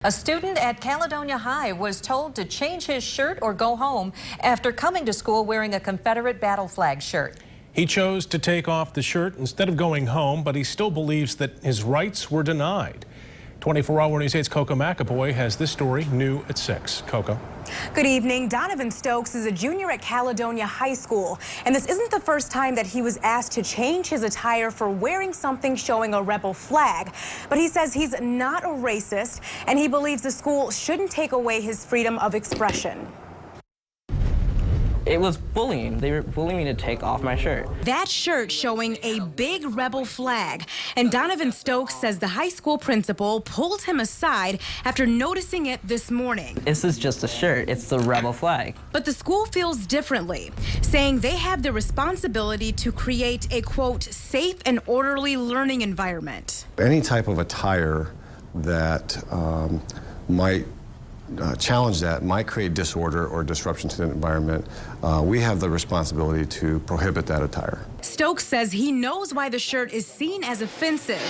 A student at Caledonia High was told to change his shirt or go home after coming to school wearing a Confederate battle flag shirt. He chose to take off the shirt instead of going home, but he still believes that his rights were denied. 24-hour News 8's Coco McAvoy has this story new at 6. Coco. Good evening. Donovan Stokes is a junior at Caledonia High School, and this isn't the first time that he was asked to change his attire for wearing something showing a rebel flag. But he says he's not a racist, and he believes the school shouldn't take away his freedom of expression. It was bullying. They were bullying me to take off my shirt. That shirt showing a big rebel flag. And Donovan Stokes says the high school principal pulled him aside after noticing it this morning. This is just a shirt. It's the rebel flag. But the school feels differently, saying they have the responsibility to create a, quote, safe and orderly learning environment. Any type of attire that might challenge that, might create disorder or disruption to the environment, we have the responsibility to prohibit that attire. Stokes says he knows why the shirt is seen as offensive,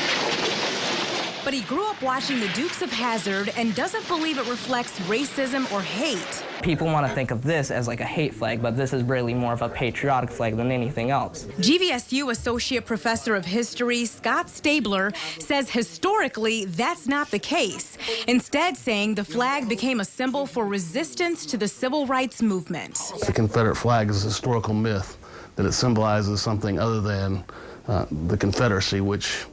but he grew up watching the Dukes of Hazzard and doesn't believe it reflects racism or hate. People want to think of this as like a hate flag, but this is really more of a patriotic flag than anything else. GVSU Associate Professor of History Scott Stabler says historically that's not the case, instead saying the flag became a symbol for resistance to the civil rights movement. The Confederate flag is a historical myth that it symbolizes something other than the Confederacy, which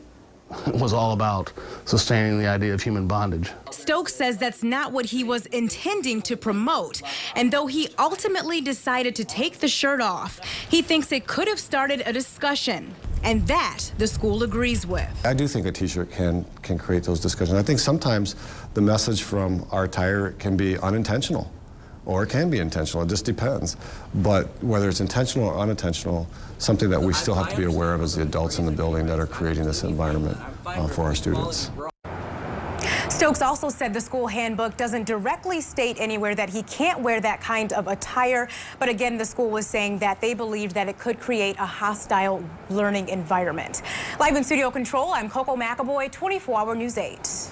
was all about sustaining the idea of human bondage. Stokes says that's not what he was intending to promote, and though he ultimately decided to take the shirt off, he thinks it could have started a discussion, and that the school agrees with. I do think a t-shirt can create those discussions. I think sometimes the message from our attire can be unintentional, or it can be intentional. It just depends. But whether it's intentional or unintentional, something that we still have to be aware of as the adults in the building that are creating this environment for our students. Stokes also said the school handbook doesn't directly state anywhere that he can't wear that kind of attire. But again, the school was saying that they believed that it could create a hostile learning environment. Live in studio control, I'm Coco McAvoy, 24-hour News 8.